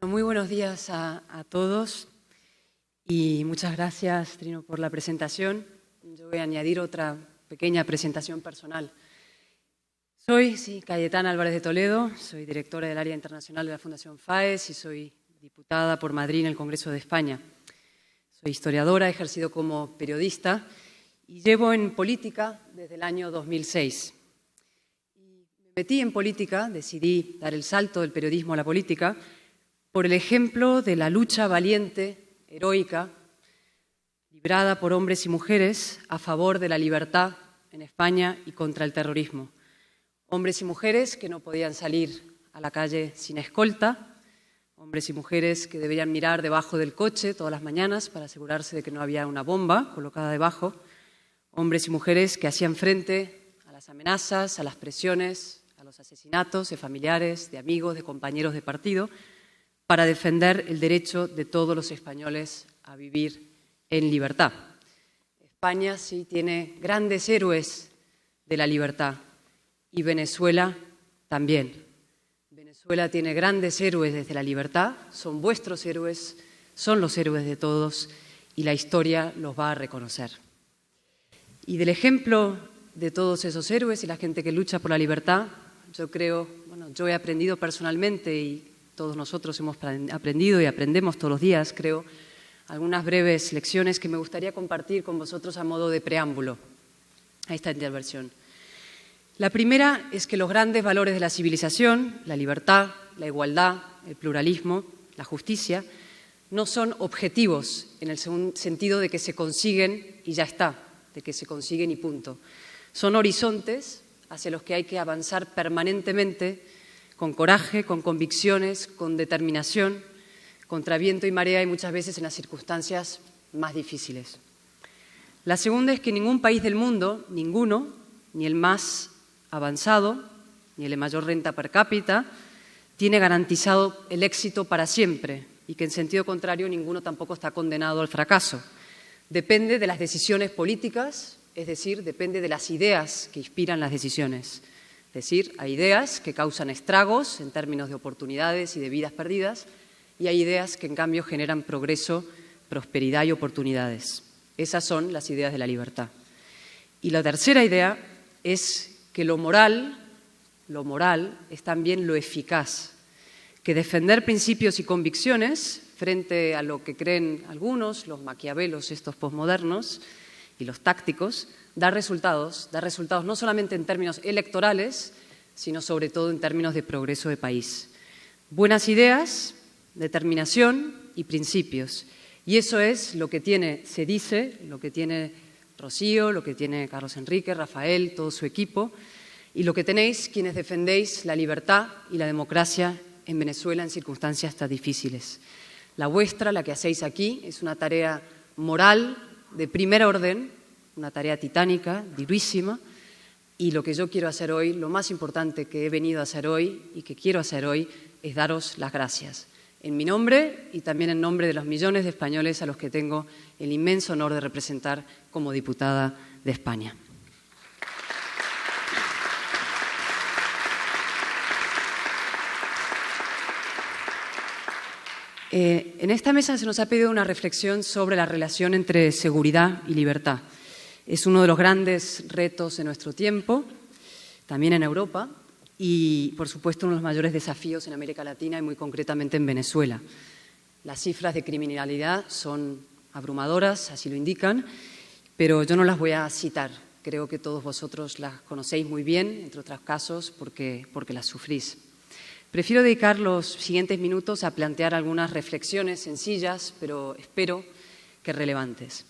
Muy buenos días a todos y muchas gracias, Trino, por la presentación. Yo voy a añadir otra pequeña presentación personal. Soy Cayetana Álvarez de Toledo, soy directora del área internacional de la Fundación FAES y soy diputada por Madrid en el Congreso de España. Soy historiadora, he ejercido como periodista y llevo en política desde el año 2006. Me metí en política, decidí dar el salto del periodismo a la política por el ejemplo de la lucha valiente, heroica, librada por hombres y mujeres a favor de la libertad en España y contra el terrorismo. Hombres y mujeres que no podían salir a la calle sin escolta, hombres y mujeres que debían mirar debajo del coche todas las mañanas para asegurarse de que no había una bomba colocada debajo, hombres y mujeres que hacían frente a las amenazas, a las presiones, a los asesinatos de familiares, de amigos, de compañeros de partido, para defender el derecho de todos los españoles a vivir en libertad. España sí tiene grandes héroes de la libertad y Venezuela también. Venezuela tiene grandes héroes desde la libertad, son vuestros héroes, son los héroes de todos y la historia los va a reconocer. Y del ejemplo de todos esos héroes y la gente que lucha por la libertad, yo he aprendido personalmente y todos nosotros hemos aprendido y aprendemos todos los días, creo, algunas breves lecciones que me gustaría compartir con vosotros a modo de preámbulo a esta intervención. La primera es que los grandes valores de la civilización, la libertad, la igualdad, el pluralismo, la justicia, no son objetivos en el sentido de que se consiguen y ya está, de que se consiguen y punto. Son horizontes hacia los que hay que avanzar permanentemente con coraje, con convicciones, con determinación, contra viento y marea y muchas veces en las circunstancias más difíciles. La segunda es que ningún país del mundo, ninguno, ni el más avanzado, ni el de mayor renta per cápita, tiene garantizado el éxito para siempre y que en sentido contrario ninguno tampoco está condenado al fracaso. Depende de las decisiones políticas, es decir, depende de las ideas que inspiran las decisiones. Es decir, hay ideas que causan estragos en términos de oportunidades y de vidas perdidas y hay ideas que en cambio generan progreso, prosperidad y oportunidades. Esas son las ideas de la libertad. Y la tercera idea es que lo moral es también lo eficaz, que defender principios y convicciones frente a lo que creen algunos, los maquiavelos estos posmodernos y los tácticos, da resultados no solamente en términos electorales, sino sobre todo en términos de progreso de país. Buenas ideas, determinación y principios. Y eso es lo que tiene CEDICE, lo que tiene Rocío, lo que tiene Carlos Enrique, Rafael, todo su equipo, y lo que tenéis quienes defendéis la libertad y la democracia en Venezuela en circunstancias tan difíciles. La vuestra, la que hacéis aquí, es una tarea moral de primer orden, una tarea titánica, durísima, y lo que yo quiero hacer hoy, lo más importante que he venido a hacer hoy y que quiero hacer hoy, es daros las gracias. En mi nombre y también en nombre de los millones de españoles a los que tengo el inmenso honor de representar como diputada de España. En esta mesa se nos ha pedido una reflexión sobre la relación entre seguridad y libertad. Es uno de los grandes retos de nuestro tiempo, también en Europa, y, por supuesto, uno de los mayores desafíos en América Latina y muy concretamente en Venezuela. Las cifras de criminalidad son abrumadoras, así lo indican, pero yo no las voy a citar. Creo que todos vosotros las conocéis muy bien, entre otros casos, porque las sufrís. Prefiero dedicar los siguientes minutos a plantear algunas reflexiones sencillas, pero espero que relevantes.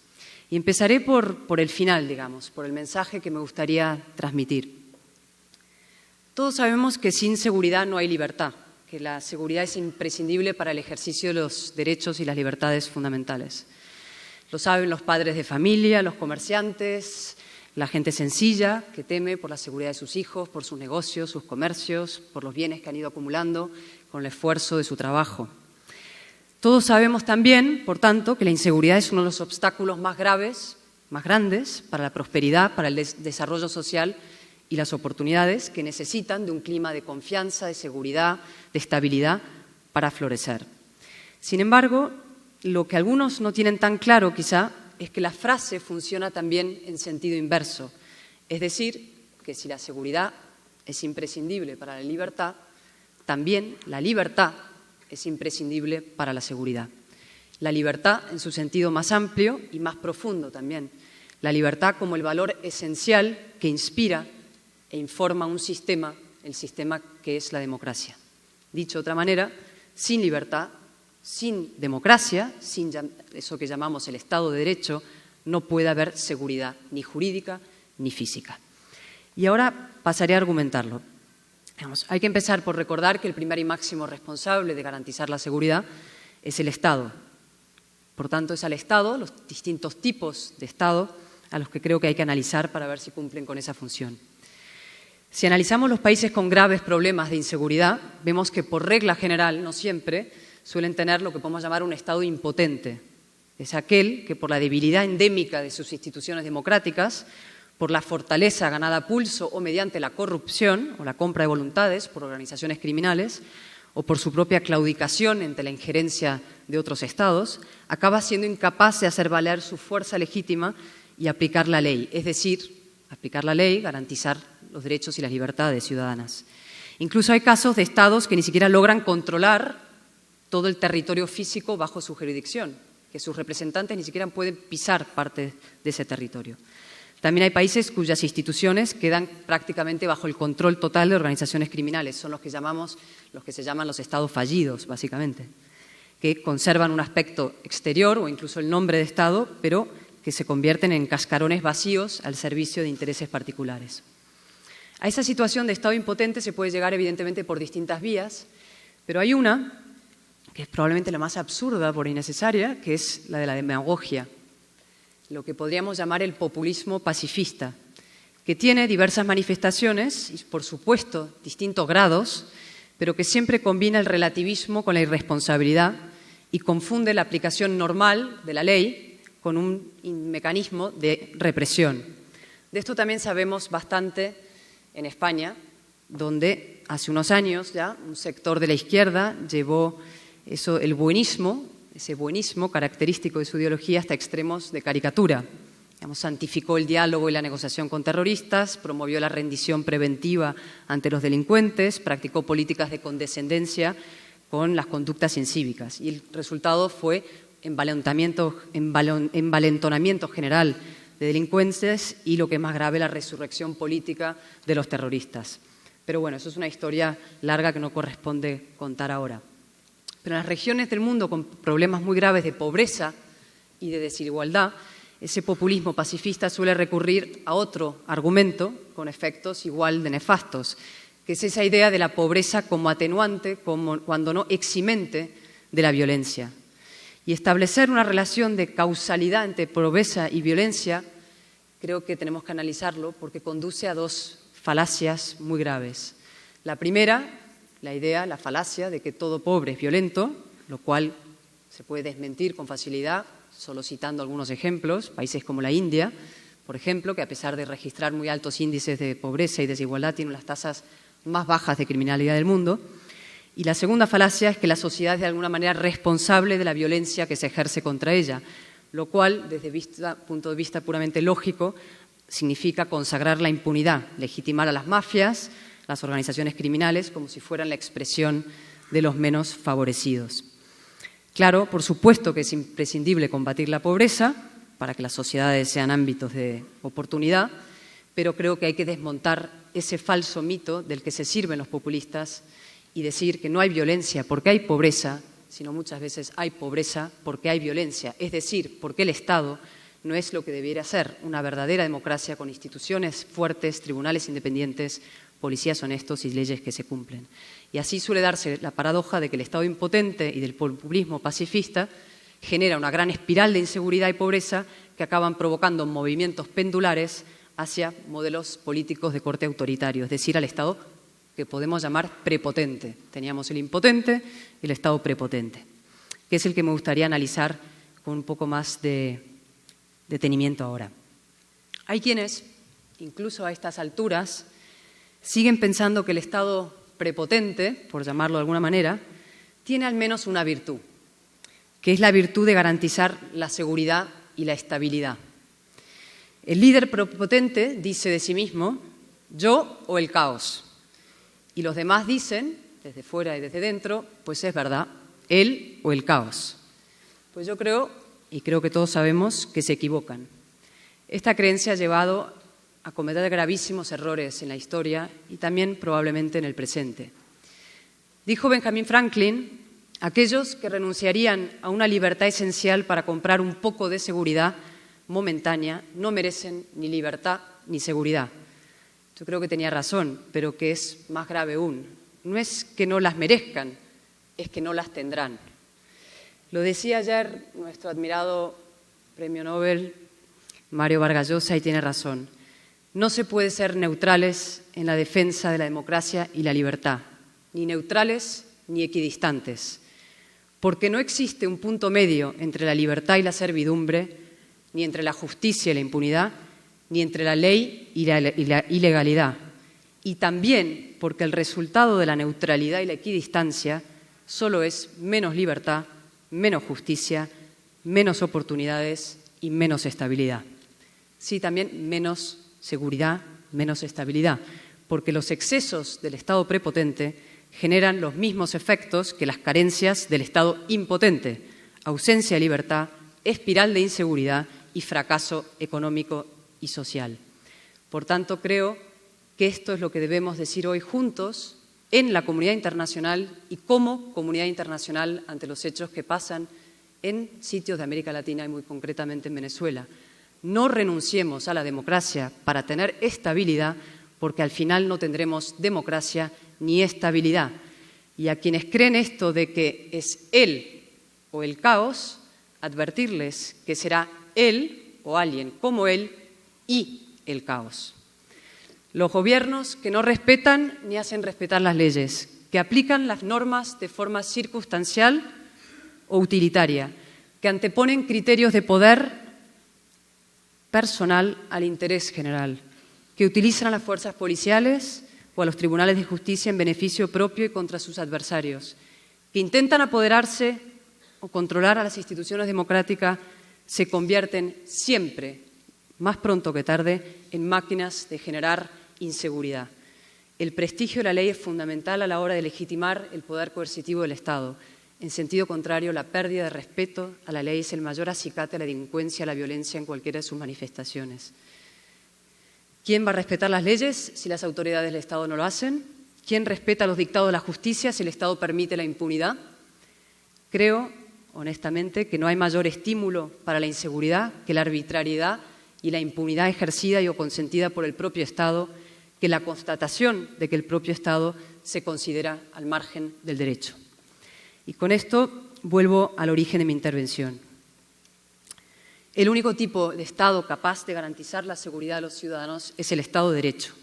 Y empezaré por el final, digamos, por el mensaje que me gustaría transmitir. Todos sabemos que sin seguridad no hay libertad, que la seguridad es imprescindible para el ejercicio de los derechos y las libertades fundamentales. Lo saben los padres de familia, los comerciantes, la gente sencilla que teme por la seguridad de sus hijos, por sus negocios, sus comercios, por los bienes que han ido acumulando con el esfuerzo de su trabajo. Todos sabemos también, por tanto, que la inseguridad es uno de los obstáculos más graves, más grandes para la prosperidad, para el desarrollo social y las oportunidades que necesitan de un clima de confianza, de seguridad, de estabilidad para florecer. Sin embargo, lo que algunos no tienen tan claro quizá es que la frase funciona también en sentido inverso. Es decir, que si la seguridad es imprescindible para la libertad, también la libertad es imprescindible para la seguridad. La libertad en su sentido más amplio y más profundo también. La libertad como el valor esencial que inspira e informa un sistema, el sistema que es la democracia. Dicho de otra manera, sin libertad, sin democracia, sin eso que llamamos el Estado de Derecho, no puede haber seguridad ni jurídica ni física. Y ahora pasaré a argumentarlo. Hay que empezar por recordar que el primer y máximo responsable de garantizar la seguridad es el Estado. Por tanto, es al Estado, los distintos tipos de Estado, a los que creo que hay que analizar para ver si cumplen con esa función. Si analizamos los países con graves problemas de inseguridad, vemos que por regla general, no siempre, suelen tener lo que podemos llamar un Estado impotente. Es aquel que por la debilidad endémica de sus instituciones democráticas, por la fortaleza ganada a pulso o mediante la corrupción o la compra de voluntades por organizaciones criminales o por su propia claudicación ante la injerencia de otros estados, acaba siendo incapaz de hacer valer su fuerza legítima y aplicar la ley, es decir, aplicar la ley, garantizar los derechos y las libertades ciudadanas. Incluso hay casos de estados que ni siquiera logran controlar todo el territorio físico bajo su jurisdicción, que sus representantes ni siquiera pueden pisar parte de ese territorio. También hay países cuyas instituciones quedan prácticamente bajo el control total de organizaciones criminales. Son los que se llaman los estados fallidos, básicamente, que conservan un aspecto exterior o incluso el nombre de Estado, pero que se convierten en cascarones vacíos al servicio de intereses particulares. A esa situación de Estado impotente se puede llegar, evidentemente, por distintas vías, pero hay una que es probablemente la más absurda por innecesaria, que es la de la demagogia, lo que podríamos llamar el populismo pacifista, que tiene diversas manifestaciones y, por supuesto, distintos grados, pero que siempre combina el relativismo con la irresponsabilidad y confunde la aplicación normal de la ley con un mecanismo de represión. De esto también sabemos bastante en España, donde hace unos años ya un sector de la izquierda llevó el buenismo, ese buenismo característico de su ideología hasta extremos de caricatura. Santificó el diálogo y la negociación con terroristas, promovió la rendición preventiva ante los delincuentes, practicó políticas de condescendencia con las conductas incívicas. Y el resultado fue envalentonamiento general de delincuentes y, lo que es más grave, la resurrección política de los terroristas. Pero bueno, eso es una historia larga que no corresponde contar ahora. Pero en las regiones del mundo con problemas muy graves de pobreza y de desigualdad, ese populismo pacifista suele recurrir a otro argumento con efectos igual de nefastos, que es esa idea de la pobreza como atenuante, cuando no eximente de la violencia. Y establecer una relación de causalidad entre pobreza y violencia, creo que tenemos que analizarlo porque conduce a dos falacias muy graves. La primera, la falacia de que todo pobre es violento, lo cual se puede desmentir con facilidad, solo citando algunos ejemplos, países como la India, por ejemplo, que a pesar de registrar muy altos índices de pobreza y desigualdad, tiene las tasas más bajas de criminalidad del mundo. Y la segunda falacia es que la sociedad es de alguna manera responsable de la violencia que se ejerce contra ella, lo cual, desde el punto de vista puramente lógico, significa consagrar la impunidad, legitimar a las mafias, las organizaciones criminales, como si fueran la expresión de los menos favorecidos. Claro, por supuesto que es imprescindible combatir la pobreza para que las sociedades sean ámbitos de oportunidad, pero creo que hay que desmontar ese falso mito del que se sirven los populistas y decir que no hay violencia porque hay pobreza, sino muchas veces hay pobreza porque hay violencia, es decir, porque el Estado no es lo que debiera ser una verdadera democracia con instituciones fuertes, tribunales independientes, policías honestos y leyes que se cumplen. Y así suele darse la paradoja de que el Estado impotente y del populismo pacifista genera una gran espiral de inseguridad y pobreza que acaban provocando movimientos pendulares hacia modelos políticos de corte autoritario, es decir, al Estado que podemos llamar prepotente. Teníamos el impotente y el Estado prepotente, que es el que me gustaría analizar con un poco más de detenimiento ahora. Hay quienes, incluso a estas alturas, siguen pensando que el Estado prepotente, por llamarlo de alguna manera, tiene al menos una virtud, que es la virtud de garantizar la seguridad y la estabilidad. El líder prepotente dice de sí mismo, yo o el caos. Y los demás dicen, desde fuera y desde dentro, pues es verdad, él o el caos. Pues yo creo, y creo que todos sabemos, que se equivocan. Esta creencia ha llevado a cometer gravísimos errores en la historia y también probablemente en el presente. Dijo Benjamin Franklin, aquellos que renunciarían a una libertad esencial para comprar un poco de seguridad momentánea no merecen ni libertad ni seguridad. Yo creo que tenía razón, pero que es más grave aún. No es que no las merezcan, es que no las tendrán. Lo decía ayer nuestro admirado premio Nobel, Mario Vargas Llosa, y tiene razón. No se puede ser neutrales en la defensa de la democracia y la libertad, ni neutrales ni equidistantes, porque no existe un punto medio entre la libertad y la servidumbre, ni entre la justicia y la impunidad, ni entre la ley y la ilegalidad. Y también porque el resultado de la neutralidad y la equidistancia solo es menos libertad, menos justicia, menos oportunidades y menos estabilidad. Sí, también menos seguridad, menos estabilidad, porque los excesos del Estado prepotente generan los mismos efectos que las carencias del Estado impotente, ausencia de libertad, espiral de inseguridad y fracaso económico y social. Por tanto, creo que esto es lo que debemos decir hoy juntos en la comunidad internacional y como comunidad internacional ante los hechos que pasan en sitios de América Latina y muy concretamente en Venezuela. No renunciemos a la democracia para tener estabilidad, porque al final no tendremos democracia ni estabilidad. Y a quienes creen esto de que es él o el caos, advertirles que será él o alguien como él y el caos. Los gobiernos que no respetan ni hacen respetar las leyes, que aplican las normas de forma circunstancial o utilitaria, que anteponen criterios de poder personal al interés general, que utilizan a las fuerzas policiales o a los tribunales de justicia en beneficio propio y contra sus adversarios, que intentan apoderarse o controlar a las instituciones democráticas, se convierten siempre, más pronto que tarde, en máquinas de generar inseguridad. El prestigio de la ley es fundamental a la hora de legitimar el poder coercitivo del Estado. En sentido contrario, la pérdida de respeto a la ley es el mayor acicate a la delincuencia, a la violencia en cualquiera de sus manifestaciones. ¿Quién va a respetar las leyes si las autoridades del Estado no lo hacen? ¿Quién respeta los dictados de la justicia si el Estado permite la impunidad? Creo, honestamente, que no hay mayor estímulo para la inseguridad que la arbitrariedad y la impunidad ejercida y o consentida por el propio Estado, que la constatación de que el propio Estado se considera al margen del derecho. Y con esto vuelvo al origen de mi intervención. El único tipo de Estado capaz de garantizar la seguridad de los ciudadanos es el Estado de Derecho.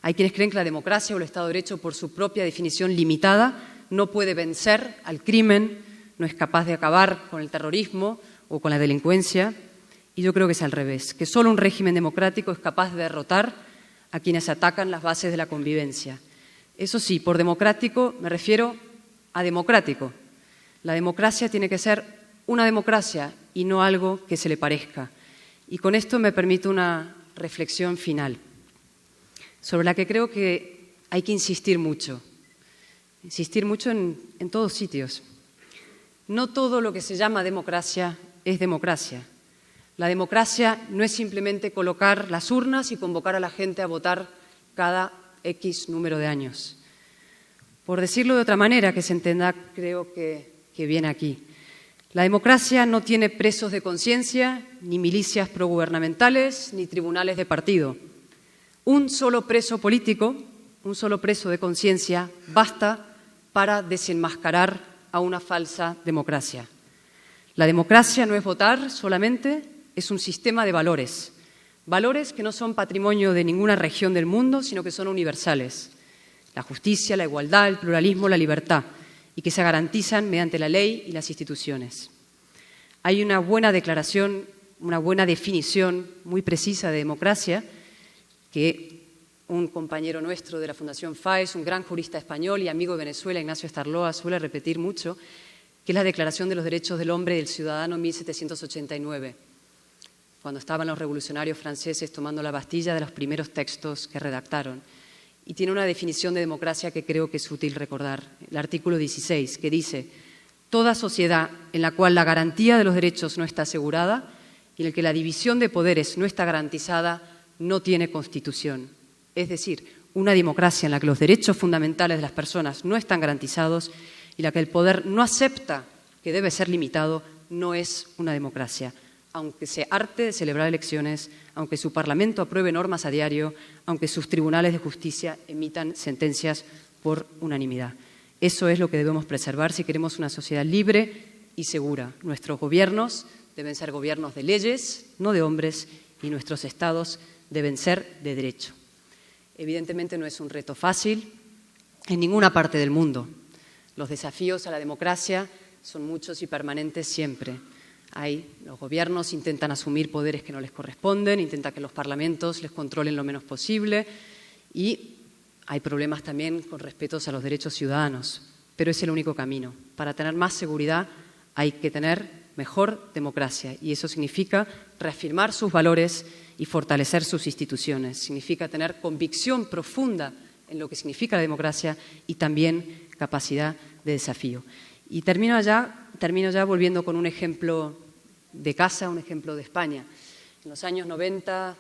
Hay quienes creen que la democracia o el Estado de Derecho, por su propia definición limitada, no puede vencer al crimen, no es capaz de acabar con el terrorismo o con la delincuencia, y yo creo que es al revés, que solo un régimen democrático es capaz de derrotar a quienes atacan las bases de la convivencia. Eso sí, por democrático me refiero a democrático. La democracia tiene que ser una democracia y no algo que se le parezca. Y con esto me permito una reflexión final, sobre la que creo que hay que insistir mucho en todos sitios. No todo lo que se llama democracia es democracia. La democracia no es simplemente colocar las urnas y convocar a la gente a votar cada X número de años. Por decirlo de otra manera, que se entienda, creo que viene aquí. La democracia no tiene presos de conciencia, ni milicias progubernamentales, ni tribunales de partido. Un solo preso político, un solo preso de conciencia, basta para desenmascarar a una falsa democracia. La democracia no es votar solamente, es un sistema de valores. Valores que no son patrimonio de ninguna región del mundo, sino que son universales. La justicia, la igualdad, el pluralismo, la libertad, y que se garantizan mediante la ley y las instituciones. Hay una buena declaración, una buena definición muy precisa de democracia que un compañero nuestro de la Fundación FAES, un gran jurista español y amigo de Venezuela, Ignacio Starloa, suele repetir mucho, que es la Declaración de los Derechos del Hombre y del Ciudadano en 1789, cuando estaban los revolucionarios franceses tomando la Bastilla, de los primeros textos que redactaron. Y tiene una definición de democracia que creo que es útil recordar, el artículo 16, que dice: toda sociedad en la cual la garantía de los derechos no está asegurada y en la que la división de poderes no está garantizada, no tiene constitución. Es decir, una democracia en la que los derechos fundamentales de las personas no están garantizados y la que el poder no acepta que debe ser limitado, no es una democracia. Aunque se harte de celebrar elecciones, aunque su Parlamento apruebe normas a diario, aunque sus tribunales de justicia emitan sentencias por unanimidad. Eso es lo que debemos preservar si queremos una sociedad libre y segura. Nuestros gobiernos deben ser gobiernos de leyes, no de hombres, y nuestros estados deben ser de derecho. Evidentemente no es un reto fácil en ninguna parte del mundo. Los desafíos a la democracia son muchos y permanentes siempre. Los gobiernos intentan asumir poderes que no les corresponden, intentan que los parlamentos les controlen lo menos posible y hay problemas también con respecto a los derechos ciudadanos, pero es el único camino. Para tener más seguridad hay que tener mejor democracia y eso significa reafirmar sus valores y fortalecer sus instituciones. Significa tener convicción profunda en lo que significa la democracia y también capacidad de desafío. Y termino ya volviendo con un ejemplo de casa, un ejemplo de España. En los años 90,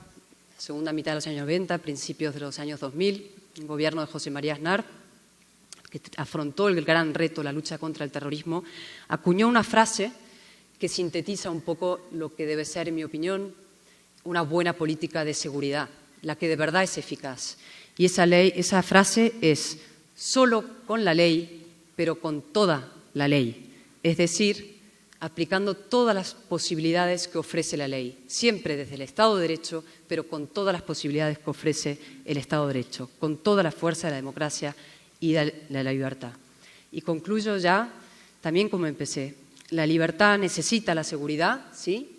segunda mitad de los años 90, principios de los años 2000, un gobierno de José María Aznar, que afrontó el gran reto, la lucha contra el terrorismo, acuñó una frase que sintetiza un poco lo que debe ser, en mi opinión, una buena política de seguridad, la que de verdad es eficaz. Y esa frase es: solo con la ley, pero con toda la ley. Es decir, aplicando todas las posibilidades que ofrece la ley, siempre desde el Estado de Derecho, pero con todas las posibilidades que ofrece el Estado de Derecho, con toda la fuerza de la democracia y de la libertad. Y concluyo ya, también como empecé. La libertad necesita la seguridad, sí,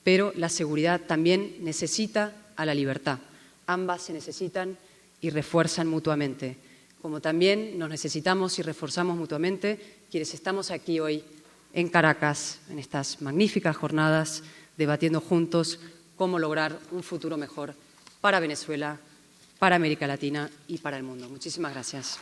pero la seguridad también necesita a la libertad. Ambas se necesitan y refuerzan mutuamente, como también nos necesitamos y reforzamos mutuamente quienes estamos aquí hoy en Caracas, en estas magníficas jornadas, debatiendo juntos cómo lograr un futuro mejor para Venezuela, para América Latina y para el mundo. Muchísimas gracias.